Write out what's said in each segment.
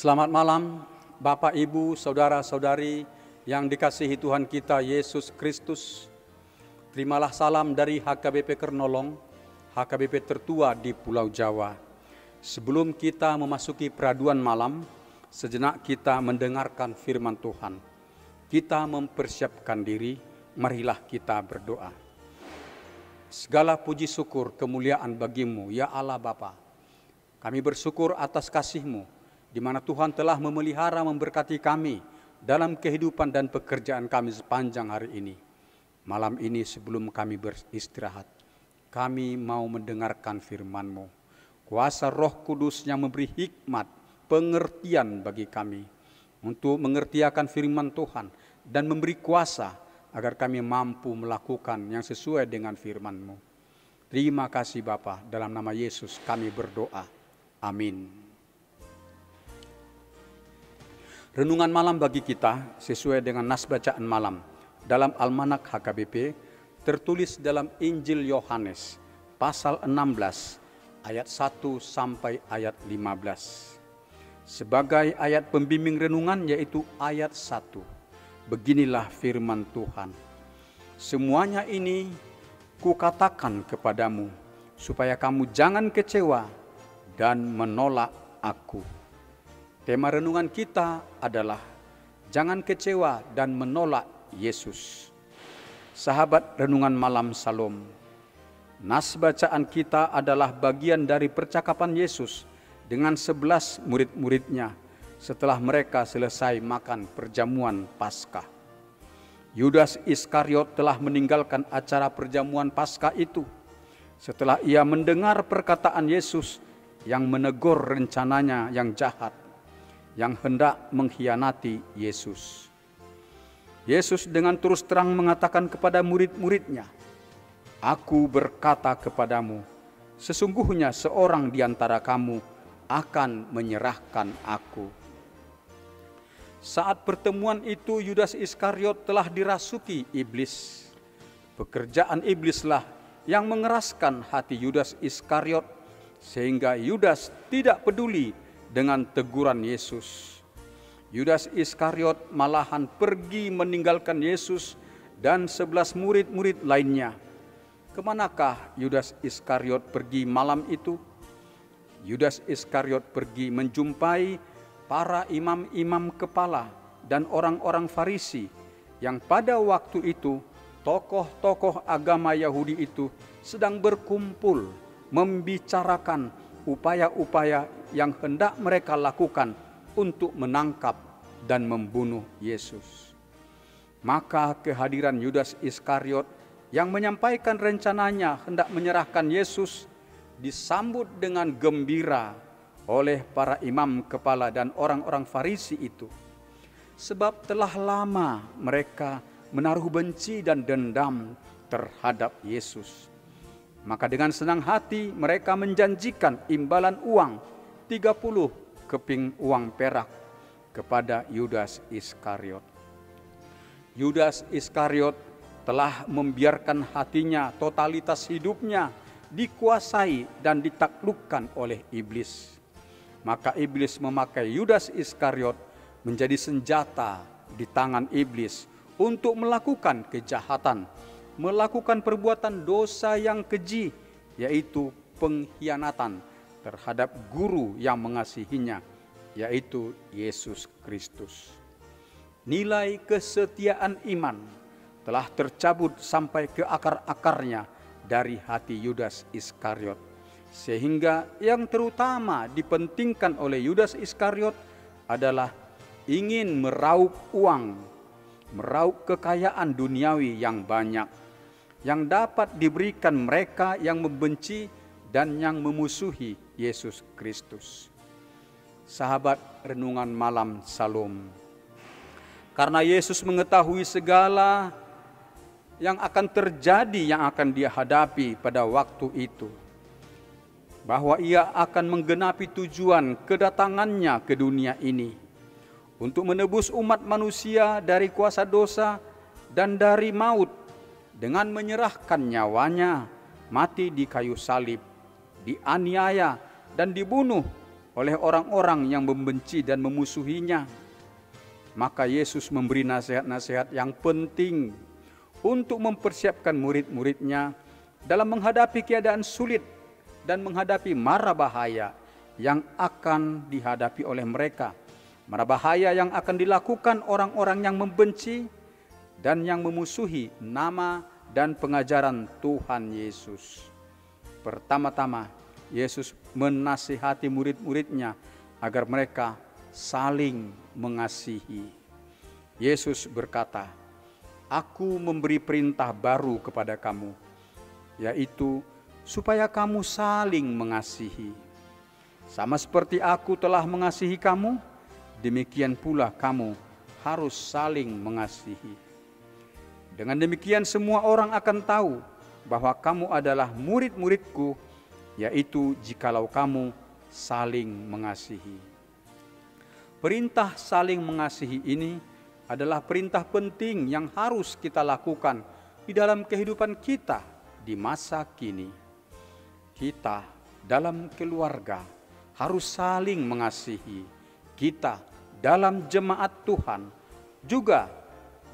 Selamat malam Bapak, Ibu, Saudara-saudari yang dikasihi Tuhan kita Yesus Kristus. Terimalah salam dari HKBP Kernolong, HKBP tertua di Pulau Jawa. Sebelum kita memasuki peraduan malam, sejenak kita mendengarkan firman Tuhan. Kita mempersiapkan diri, marilah kita berdoa. Segala puji syukur kemuliaan bagimu, ya Allah Bapa. Kami bersyukur atas kasih-Mu, di mana Tuhan telah memelihara memberkati kami dalam kehidupan dan pekerjaan kami sepanjang hari ini. Malam ini sebelum kami beristirahat, kami mau mendengarkan firman-Mu. Kuasa Roh Kudus yang memberi hikmat, pengertian bagi kami untuk mengerti akan firman Tuhan dan memberi kuasa agar kami mampu melakukan yang sesuai dengan firman-Mu. Terima kasih Bapa, dalam nama Yesus kami berdoa. Amin. Renungan malam bagi kita sesuai dengan nas bacaan malam dalam Almanak HKBP tertulis dalam Injil Yohanes pasal 16 ayat 1 sampai ayat 15. Sebagai ayat pembimbing renungan yaitu ayat 1. Beginilah firman Tuhan. Semuanya ini kukatakan kepadamu supaya kamu jangan kecewa dan menolak aku. Tema renungan kita adalah jangan kecewa dan menolak Yesus. Sahabat renungan malam Salom, nas bacaan kita adalah bagian dari percakapan Yesus dengan 11 murid-muridnya setelah mereka selesai makan perjamuan Paskah. Yudas Iskariot telah meninggalkan acara perjamuan Paskah itu setelah ia mendengar perkataan Yesus yang menegur rencananya yang jahat, yang hendak mengkhianati Yesus. Yesus dengan terus terang mengatakan kepada murid-muridnya, "Aku berkata kepadamu, sesungguhnya seorang di antara kamu akan menyerahkan aku." Saat pertemuan itu Yudas Iskariot telah dirasuki iblis. Pekerjaan iblislah yang mengeraskan hati Yudas Iskariot sehingga Yudas tidak peduli dengan teguran Yesus. Yudas Iskariot malahan pergi meninggalkan Yesus dan 11 murid-murid lainnya. Kemanakah Yudas Iskariot pergi malam itu? Yudas Iskariot pergi menjumpai para imam-imam kepala dan orang-orang Farisi yang pada waktu itu tokoh-tokoh agama Yahudi itu sedang berkumpul membicarakan upaya-upaya yang hendak mereka lakukan untuk menangkap dan membunuh Yesus. Maka kehadiran Yudas Iskariot yang menyampaikan rencananya hendak menyerahkan Yesus disambut dengan gembira oleh para imam kepala dan orang-orang Farisi itu. Sebab telah lama mereka menaruh benci dan dendam terhadap Yesus. Maka dengan senang hati mereka menjanjikan imbalan uang 30 keping uang perak kepada Yudas Iskariot. Yudas Iskariot telah membiarkan hatinya, totalitas hidupnya dikuasai dan ditaklukkan oleh iblis. Maka iblis memakai Yudas Iskariot menjadi senjata di tangan iblis untuk melakukan kejahatan, melakukan perbuatan dosa yang keji, yaitu pengkhianatan terhadap guru yang mengasihinya, yaitu Yesus Kristus. Nilai kesetiaan iman telah tercabut sampai ke akar-akarnya dari hati Yudas Iskariot, sehingga yang terutama dipentingkan oleh Yudas Iskariot adalah ingin meraup uang, meraup kekayaan duniawi yang banyak yang dapat diberikan mereka yang membenci dan yang memusuhi Yesus Kristus. Sahabat renungan malam Salom, karena Yesus mengetahui segala yang akan terjadi, yang akan dia hadapi pada waktu itu, bahwa ia akan menggenapi tujuan kedatangannya ke dunia ini untuk menebus umat manusia dari kuasa dosa dan dari maut, dengan menyerahkan nyawanya mati di kayu salib, dianiaya dan dibunuh oleh orang-orang yang membenci dan memusuhinya. Maka Yesus memberi nasihat-nasihat yang penting untuk mempersiapkan murid-muridnya dalam menghadapi keadaan sulit dan menghadapi mara bahaya yang akan dihadapi oleh mereka. Mara bahaya yang akan dilakukan orang-orang yang membenci dan yang memusuhi nama dan pengajaran Tuhan Yesus. Pertama-tama, Yesus menasihati murid-muridnya agar mereka saling mengasihi. Yesus berkata, "Aku memberi perintah baru kepada kamu, yaitu supaya kamu saling mengasihi. Sama seperti aku telah mengasihi kamu, demikian pula kamu harus saling mengasihi. Dengan demikian semua orang akan tahu bahwa kamu adalah murid-muridku, yaitu jikalau kamu saling mengasihi." Perintah saling mengasihi ini adalah perintah penting yang harus kita lakukan di dalam kehidupan kita di masa kini. Kita dalam keluarga harus saling mengasihi. Kita dalam jemaat Tuhan, juga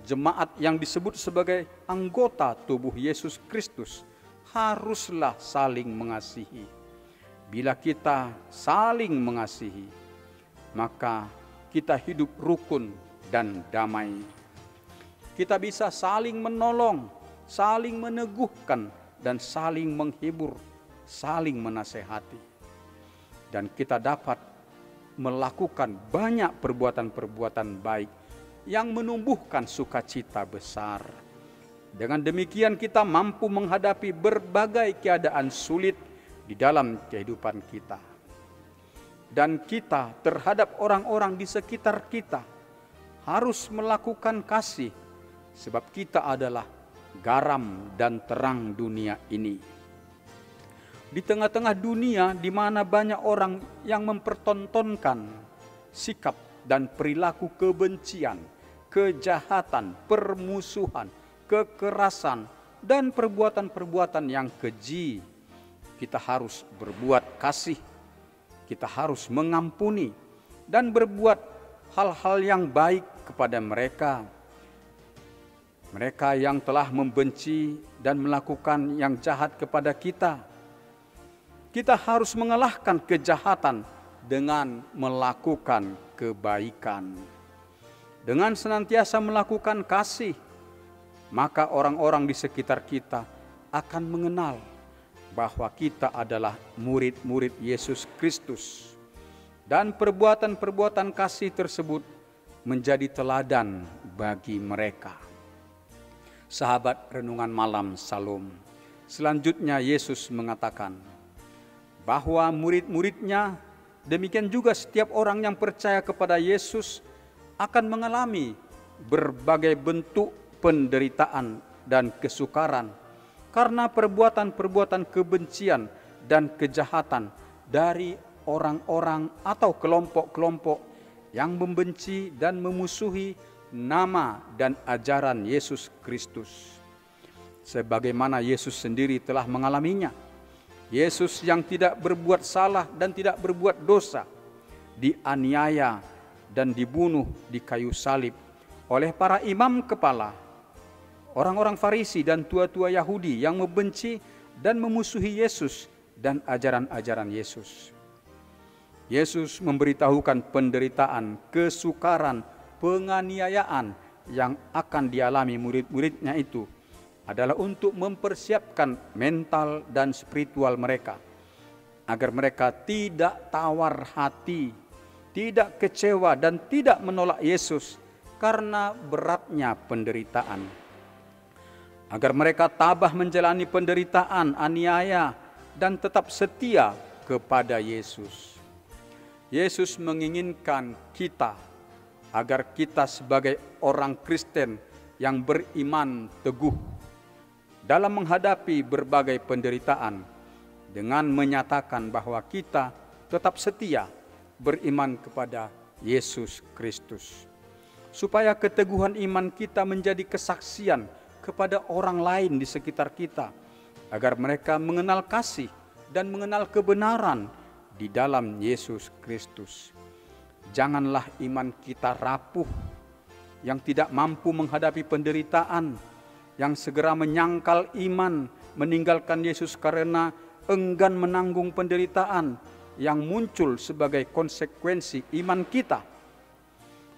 jemaat yang disebut sebagai anggota tubuh Yesus Kristus, haruslah saling mengasihi. Bila kita saling mengasihi, maka kita hidup rukun dan damai. Kita bisa saling menolong, saling meneguhkan, dan saling menghibur, saling menasehati. Dan kita dapat melakukan banyak perbuatan-perbuatan baik yang menumbuhkan sukacita besar. Dengan demikian kita mampu menghadapi berbagai keadaan sulit di dalam kehidupan kita. Dan kita terhadap orang-orang di sekitar kita harus melakukan kasih, sebab kita adalah garam dan terang dunia ini. Di tengah-tengah dunia di mana banyak orang yang mempertontonkan sikap dan perilaku kebencian, kejahatan, permusuhan, kekerasan, dan perbuatan-perbuatan yang keji, kita harus berbuat kasih, kita harus mengampuni dan berbuat hal-hal yang baik kepada mereka. Mereka yang telah membenci dan melakukan yang jahat kepada kita. Kita harus mengalahkan kejahatan dengan melakukan kebaikan. Dengan senantiasa melakukan kasih, maka orang-orang di sekitar kita akan mengenal bahwa kita adalah murid-murid Yesus Kristus. Dan perbuatan-perbuatan kasih tersebut menjadi teladan bagi mereka. Sahabat Renungan Malam Salom, selanjutnya Yesus mengatakan bahwa murid-muridnya, demikian juga setiap orang yang percaya kepada Yesus, akan mengalami berbagai bentuk penderitaan dan kesukaran karena perbuatan-perbuatan kebencian dan kejahatan dari orang-orang atau kelompok-kelompok yang membenci dan memusuhi nama dan ajaran Yesus Kristus. Sebagaimana Yesus sendiri telah mengalaminya. Yesus yang tidak berbuat salah dan tidak berbuat dosa, dianiaya dan dibunuh di kayu salib oleh para imam kepala, orang-orang Farisi dan tua-tua Yahudi yang membenci dan memusuhi Yesus dan ajaran-ajaran Yesus. Yesus memberitahukan penderitaan, kesukaran, penganiayaan yang akan dialami murid-muridnya itu adalah untuk mempersiapkan mental dan spiritual mereka, agar mereka tidak tawar hati, tidak kecewa dan tidak menolak Yesus karena beratnya penderitaan. Agar mereka tabah menjalani penderitaan, aniaya, dan tetap setia kepada Yesus. Yesus menginginkan kita agar kita sebagai orang Kristen yang beriman teguh dalam menghadapi berbagai penderitaan dengan menyatakan bahwa kita tetap setia beriman kepada Yesus Kristus. Supaya keteguhan iman kita menjadi kesaksian kepada orang lain di sekitar kita, agar mereka mengenal kasih dan mengenal kebenaran di dalam Yesus Kristus. Janganlah iman kita rapuh, yang tidak mampu menghadapi penderitaan, yang segera menyangkal iman, meninggalkan Yesus karena enggan menanggung penderitaan yang muncul sebagai konsekuensi iman kita.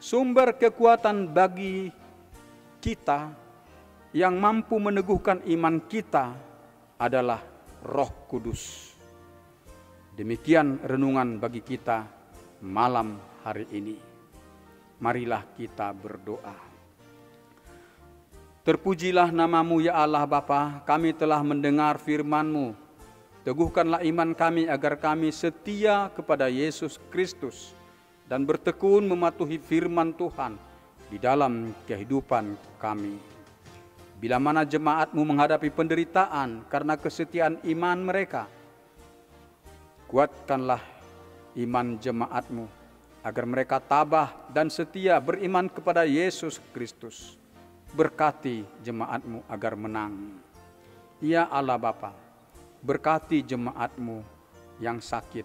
Sumber kekuatan bagi kita yang mampu meneguhkan iman kita adalah Roh Kudus. Demikian renungan bagi kita malam hari ini. Marilah kita berdoa. Terpujilah nama-Mu ya Allah Bapa, kami telah mendengar firman-Mu. Teguhkanlah iman kami agar kami setia kepada Yesus Kristus dan bertekun mematuhi firman Tuhan di dalam kehidupan kami. Bila mana jemaat-Mu menghadapi penderitaan karena kesetiaan iman mereka, kuatkanlah iman jemaat-Mu agar mereka tabah dan setia beriman kepada Yesus Kristus. Berkati jemaat-Mu agar menang. Ya Allah Bapa, berkati jemaat-Mu yang sakit,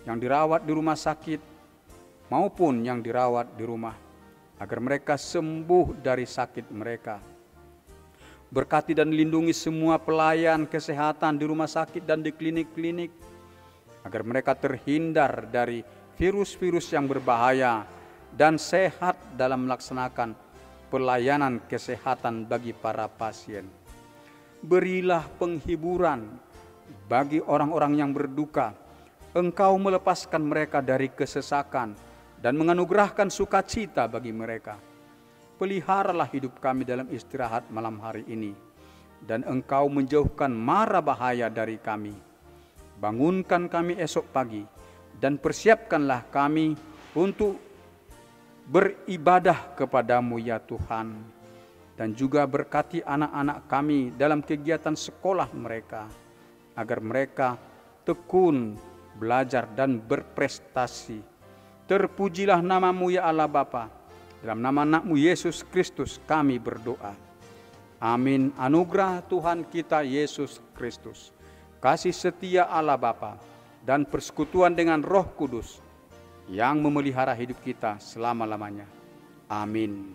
yang dirawat di rumah sakit, maupun yang dirawat di rumah, agar mereka sembuh dari sakit mereka. Berkati dan lindungi semua pelayan kesehatan di rumah sakit dan di klinik-klinik, agar mereka terhindar dari virus-virus yang berbahaya dan sehat dalam melaksanakan pelayanan kesehatan bagi para pasien. Berilah penghiburan bagi orang-orang yang berduka. Engkau melepaskan mereka dari kesesakan dan menganugerahkan sukacita bagi mereka. Peliharalah hidup kami dalam istirahat malam hari ini, dan Engkau menjauhkan mara bahaya dari kami. Bangunkan kami esok pagi, dan persiapkanlah kami untuk beribadah kepadamu ya Tuhan. Dan juga berkati anak-anak kami dalam kegiatan sekolah mereka, agar mereka tekun belajar dan berprestasi. Terpujilah nama-Mu ya Allah Bapa. Dalam nama anak-Mu Yesus Kristus kami berdoa. Amin. Anugerah Tuhan kita Yesus Kristus, kasih setia Allah Bapa, dan persekutuan dengan Roh Kudus yang memelihara hidup kita selama-lamanya. Amin.